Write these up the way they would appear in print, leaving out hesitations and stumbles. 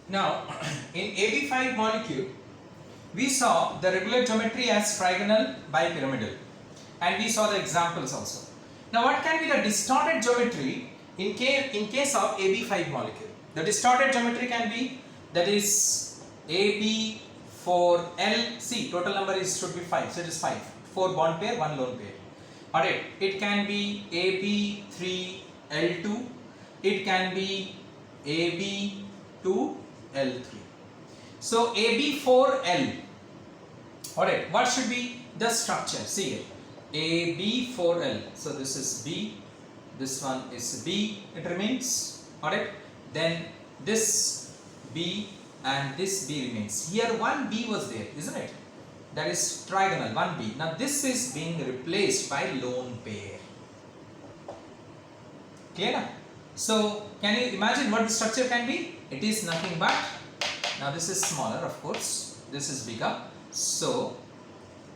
Now, in AB5 molecule, we saw the regular geometry as trigonal bipyramidal, and we saw the examples also. Now, what can be the distorted geometry in case of AB5 molecule? The distorted geometry can be, that is AB4L. See, total number should be 5, so it is 5. 4 bond pair, 1 lone pair. Alright, it can be AB3L2. It can be AB2L3. So AB4L. Alright, what should be the structure? See here, AB4L. So this is B, this one is B, it remains. Alright, then this B and this B remains. Here one B was there, isn't it? That is trigonal, one B. Now this is being replaced by lone pair. Clear now? So can you imagine what the structure can be? It is nothing but, now this is smaller of course, this is bigger. So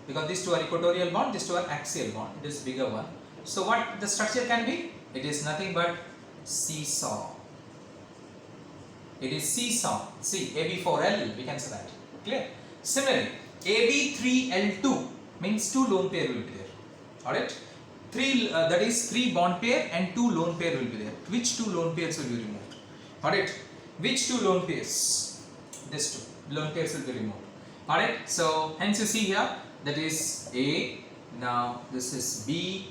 because these two are equatorial bond, these two are axial bond, it is bigger one. So what the structure can be? It is nothing but seesaw. It is seesaw. See, AB4L, we can say that. Clear? Similarly, AB3L2 means 2 lone pair will be there. Alright? That is 3 bond pair and 2 lone pair will be there. Which 2 lone pairs will be removed? Alright? Which 2 lone pairs? These 2 lone pairs will be removed. Alright? So, hence you see here, that is A. Now, this is B.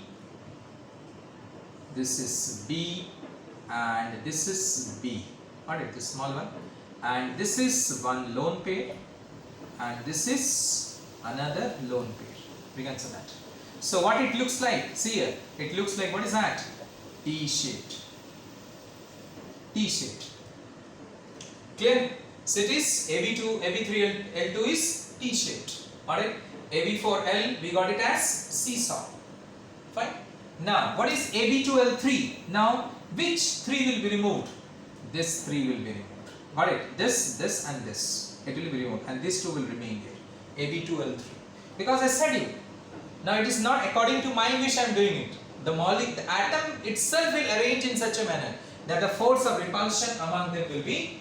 This is B. And this is B. Alright, this small one. And this is one lone pair. And this is another lone pair. We can say that. So what it looks like, see here, it looks like, what is that? T-shaped. T-shaped. Clear? So it is AB3L2 is T-shaped. Alright? AB4L, we got it as seesaw. Fine. Now, what is AB2L3? Now, which 3 will be removed? This 3 will be removed. Got it? This, and this. It will be removed, and these 2 will remain here. AB2L3. Because I said you, now it is not according to my wish I am doing it. The atom itself will arrange in such a manner that the force of repulsion among them will be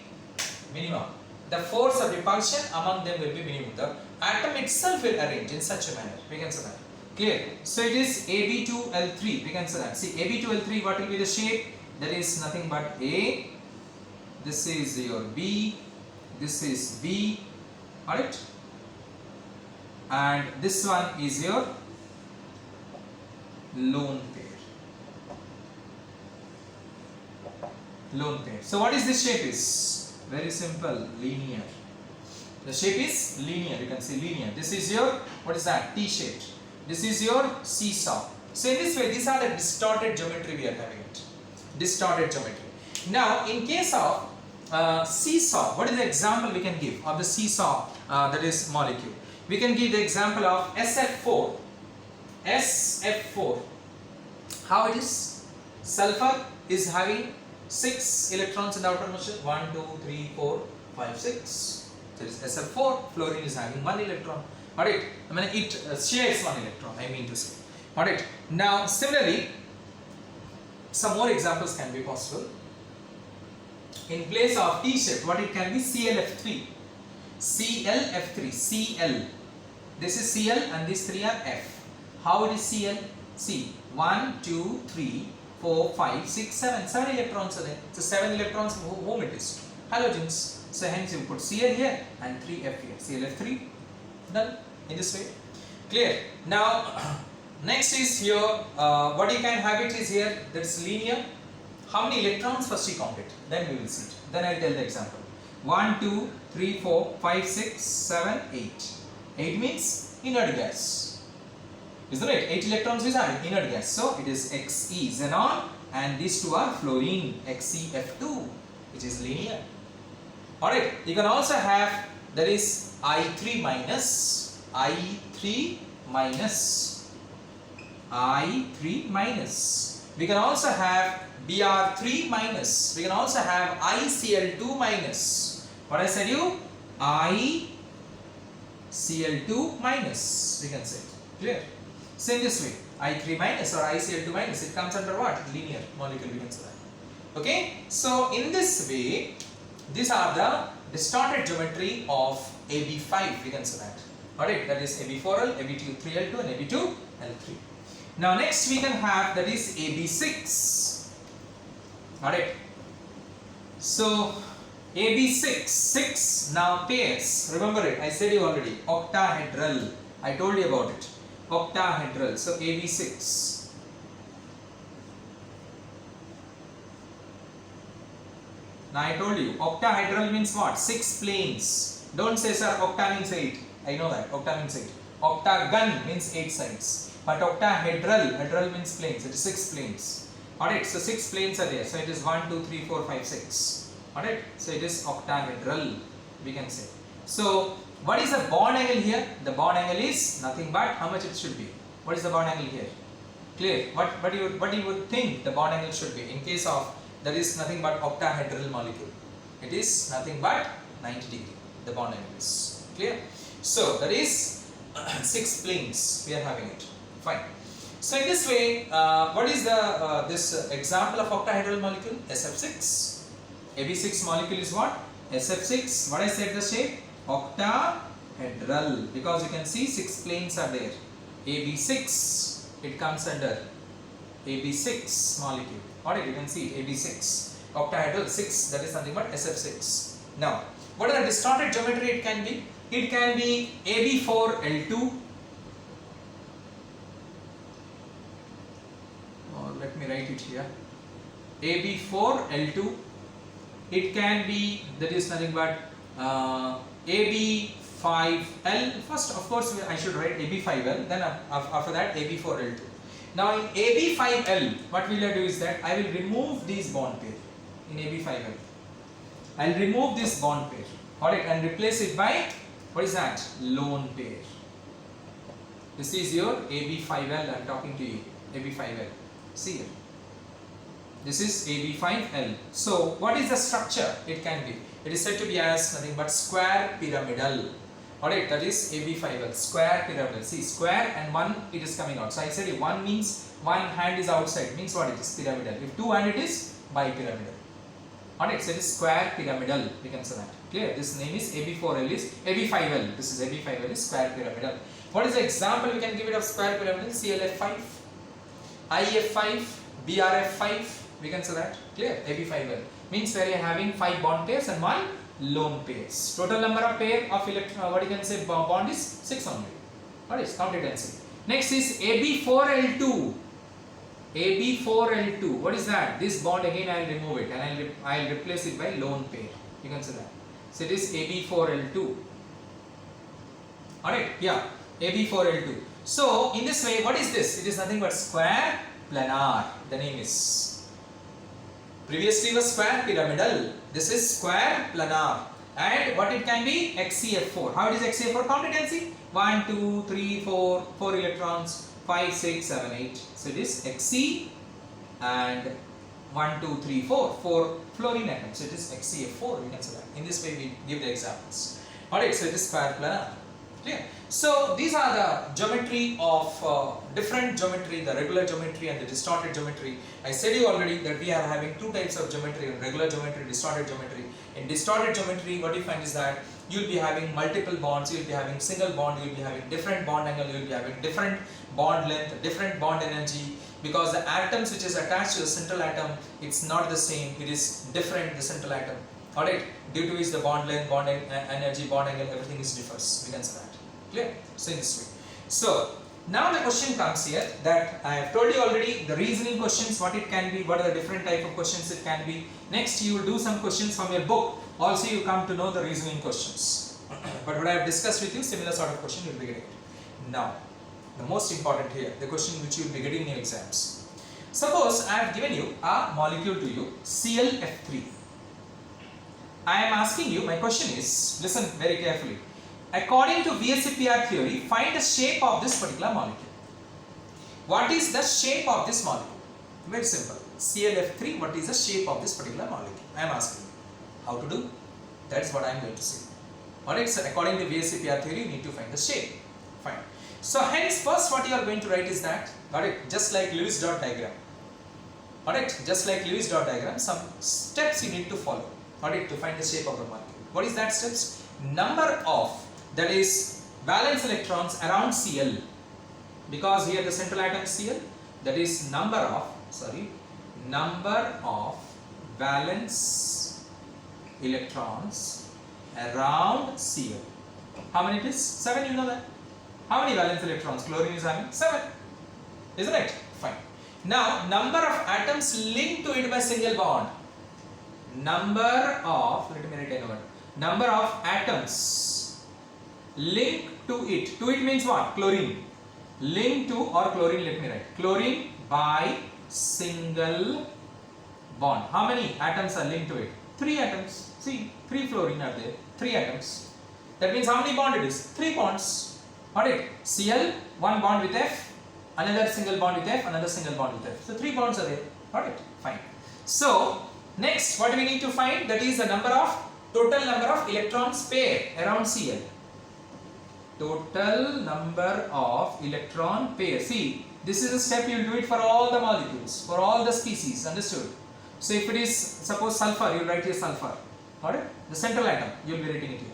minimum. The force of repulsion among them will be minimum. The atom itself will arrange in such a manner. We can say that. Clear? So it is AB2L3. We can say that. See, AB2L3, what will be the shape? That is nothing but A. This is your B. This is B. Alright? And this one is your lone pair. Lone pair. So what is this shape is? Very simple, linear. The shape is linear, you can see linear. This is your, what is that? T-shaped. This is your seesaw. So in this way, these are the distorted geometry we are having it. Distorted geometry. Now in case of seesaw, what is the example we can give of the seesaw that is molecule? We can give the example of SF4. SF4. How it is? Sulfur is having 6 electrons in the outermost shell. 1, 2, 3, 4, 5, 6. There is SF4. Fluorine is having 1 electron. Alright. I mean it shares 1 electron, I mean to say. Alright. Now similarly, some more examples can be possible. In place of T-shape, what it can be? ClF3. ClF3. Cl. This is Cl and these 3 are F. How it is Cl? See, 1, 2, 3, 4, 5, 6, 7. 7 electrons are there. So 7 electrons, whom it is? Halogens. So hence you put Cl here and 3F here. ClF3. Done in this way. Clear? Now, next is here, what you can have it is here, that's linear. How many electrons? First you count it, then we will see it. Then I will tell the example. 1, 2, 3, 4, 5, 6, 7, 8. 8 means inert gas. Isn't it? 8 electrons is inert gas. So it is Xe, xenon, and these 2 are fluorine, XeF2, which is linear. Alright, you can also have, there is I3 minus, I3 minus, I3 minus. We can also have Br3 minus. We can also have ICl2 minus. What I said you? ICl2 minus. We can say it. Clear? So in this way, I3 minus or ICl2 minus, it comes under what? Linear molecule, we can say that. Okay? So in this way, these are the distorted geometry of AB5, we can say that. Alright, that is AB4L, AB3L2 and AB2L3. Now next we can have that is AB6. Alright. So AB6, 6 now pairs. Remember it, I said you already, octahedral. I told you about it. Octahedral. So AB6. Now I told you, octahedral means what? 6 planes. Don't say sir, octa means 8. I know that, octa means 8. Octagon means 8 sides. But octahedral, hedral means planes. It is 6 planes. Alright, so 6 planes are there. So it is 1, 2, 3, 4, 5, 6. Alright, so it is octahedral, we can say. So what is the bond angle here? The bond angle is nothing but how much it should be. What is the bond angle here? Clear? What you would think the bond angle should be in case of that is nothing but octahedral molecule. It is nothing but 90 degree. The bond angle is clear. So that is 6 planes we are having it. Fine. So in this way, what is the this example of octahedral molecule? SF6. AB6 molecule is what? SF6. What I said the shape? Octahedral. Because you can see 6 planes are there. AB6. It comes under AB6 molecule. Alright, you can see AB6. Octahedral 6. That is nothing but SF6. Now, what are the distorted geometry it can be? It can be AB4L2. Let me write it here. AB4L2. It can be, that is nothing but AB5L. First, of course, I should write AB5L. Then after that, AB4L2. Now in AB5L, what will I do is that I will remove these bond pair in AB5L. I will remove this bond pair, alright, and replace it by, what is that? Lone pair. This is your AB5L, I am talking to you, AB5L. See here. This is AB5L. So what is the structure it can be? It is said to be as nothing but square pyramidal. Alright, that is AB5L, square pyramidal. See, square and 1 it is coming out. So I said if 1 means 1 hand is outside, means what it is? Pyramidal. If 2 hand it is bipyramidal. Alright, so it is square pyramidal, we can say that. Clear? This name is AB4L is AB5L. This is AB5L is square pyramidal. What is the example we can give it of square pyramidal? CLF5, IF5, BRF5, we can say that. Clear? AB5L means where you are having 5 bond pairs and 1 lone pairs. Total number of pair of what you can say bond is 6 only. What is? Count it and see. Next is AB4L2. AB4L2. What is that? This bond again I will remove it and I will replace it by lone pair. You can say that. So it is AB4L2. Alright, yeah, AB4L2. So in this way, what is this? It is nothing but square planar. The name is. Previously was square pyramidal. This is square planar. And what it can be? XCF4. How it is XCF4? Count it and see. 1, 2, 3, 4, 4 electrons, 5, 6, 7, 8. So it is XC and 1, 2, 3, 4. 4 fluorine atoms. So it is XCF4. We can say that. In this way we give the examples. Alright, so it is square planar. Clear? So these are the geometry of different geometry, the regular geometry and the distorted geometry. I said you already that we are having 2 types of geometry, regular geometry, distorted geometry. In distorted geometry, what you find is that you will be having multiple bonds, you will be having single bond, you will be having different bond angle, you will be having different bond length, different bond energy, because the atoms which is attached to the central atom, it's not the same, it is different, the central atom. Alright, due to which the bond length, bond energy, bond angle, everything is differs. We can say that. Clear? So in this way. So now the question comes here that I have told you already the reasoning questions, what it can be, what are the different type of questions it can be. Next you will do some questions from your book. Also you come to know the reasoning questions. But what I have discussed with you, similar sort of question you will be getting. Now, the most important here, the question which you will be getting in your exams. Suppose I have given you a molecule to you, ClF3. I am asking you, my question is, listen very carefully. According to VSEPR theory, find the shape of this particular molecule. What is the shape of this molecule? Very simple. ClF3, what is the shape of this particular molecule? I am asking you. How to do? That's what I am going to say. Alright, so according to VSEPR theory, you need to find the shape. Fine. So hence, first what you are going to write is that, alright, just like Lewis dot diagram. Alright, just like Lewis dot diagram, some steps you need to follow. Alright, to find the shape of the molecule. What is that steps? Number of, that is valence electrons around Cl, because here the central atom is Cl, that is number of valence electrons around Cl. How many it is? 7, you know that. How many valence electrons chlorine is having? 7. Isn't it? Fine. Now, number of atoms linked to it by single bond. Number of atoms linked to it. To it means what? Chlorine. Linked to, or chlorine, let me write. Chlorine by single bond. How many atoms are linked to it? 3 atoms. See, 3 fluorine are there. 3 atoms. That means how many bond it is? 3 bonds. Alright. Cl, 1 bond with F, another single bond with F, another single bond with F. So 3 bonds are there. Alright. Fine. So, next what we need to find, that is the total number of electrons pair around Cl. Total number of electron pairs. See, this is a step you will do it for all the molecules, for all the species, understood? So if it is, suppose sulfur, you will write here sulfur. Alright? The central atom, you will be writing it here.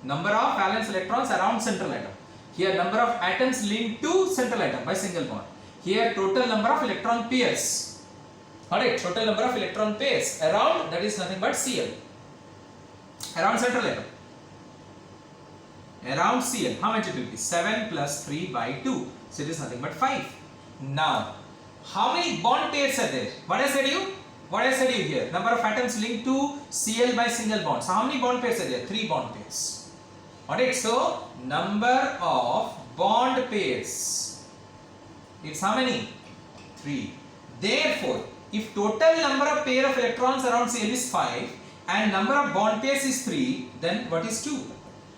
Number of valence electrons around central atom. Here number of atoms linked to central atom by single bond. Here total number of electron pairs. Alright, total number of electron pairs around, that is nothing but Cl. Around central atom. Around Cl, how much it will be? 7 plus 3 by 2. So it is nothing but 5. Now, how many bond pairs are there? What I said you? What I said you here? Number of atoms linked to Cl by single bond. So how many bond pairs are there? 3 bond pairs. Alright, so number of bond pairs, it's how many? 3. Therefore, if total number of pair of electrons around Cl is 5 and number of bond pairs is 3, then what is 2?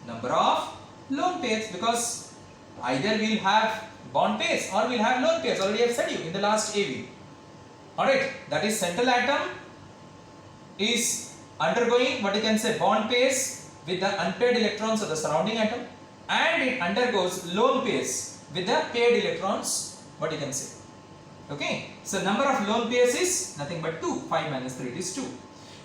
Number of lone pairs, because either we will have bond pairs or we will have lone pairs. Already I have said you in the last AV. Alright, that is central atom is undergoing what you can say bond pairs with the unpaired electrons of the surrounding atom, and it undergoes lone pairs with the paired electrons, what you can say. Okay, so number of lone pairs is nothing but 2. 5 minus 3 it is 2.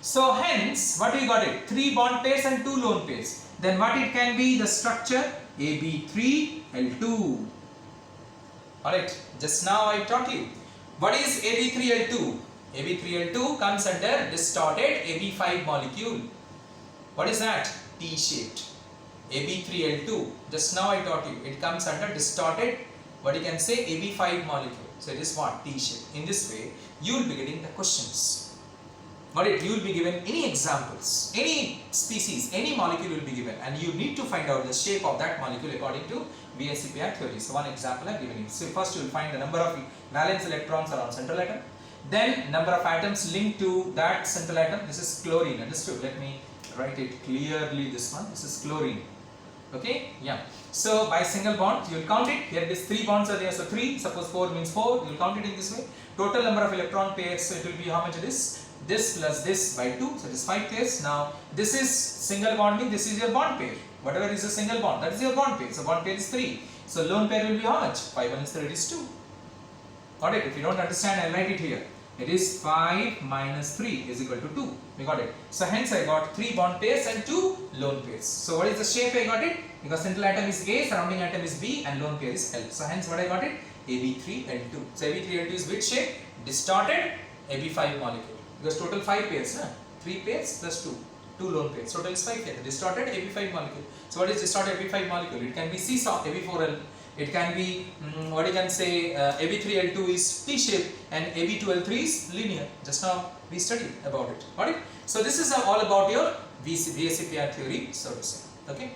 So hence, what we got it? 3 bond pairs and 2 lone pairs. Then what it can be? The structure Ab3L2. Alright, just now I taught you. What is Ab3L2? Ab3L2 comes under distorted Ab5 molecule. What is that? T-shaped. Ab3L2. Just now I taught you. It comes under distorted, what you can say, Ab5 molecule. So it is what? T-shaped. In this way, you will be getting the questions. But you will be given any examples, any species, any molecule will be given, and you need to find out the shape of that molecule according to VSEPR theory. So one example I have given you. So first you will find the number of valence electrons around central atom. Then number of atoms linked to that central atom. This is chlorine. Understood? Let me write it clearly, this one. This is chlorine. Okay? Yeah. So by single bond, you will count it. Here it is 3 bonds are there. So 3, suppose 4 means 4. You will count it in this way. Total number of electron pairs, so it will be how much it is? This plus this by 2. So it is 5 pairs. Now this is single bonding. This is your bond pair. Whatever is a single bond, that is your bond pair. So bond pair is 3. So lone pair will be how much? 5 minus 3 is 2. Alright, if you don't understand, I'll write it here. It is 5 minus 3 is equal to 2. We got it. So hence I got 3 bond pairs and 2 lone pairs. So what is the shape I got it? Because central atom is A, surrounding atom is B, and lone pair is L. So hence what I got it? Ab3L2. So Ab3L2 is which shape? Distorted Ab5 molecule. Because total 5 pairs, na? 3 pairs plus 2. 2 lone pairs. Total is 5 pairs. Distorted Ab5 molecule. So what is distorted Ab5 molecule? It can be seesaw, Ab4L. It can be, what you can say, Ab3L2 is T-shaped and Ab2L3 is linear. Just now we studied about it. Alright? So this is all about your VSEPR theory, so to say. Okay?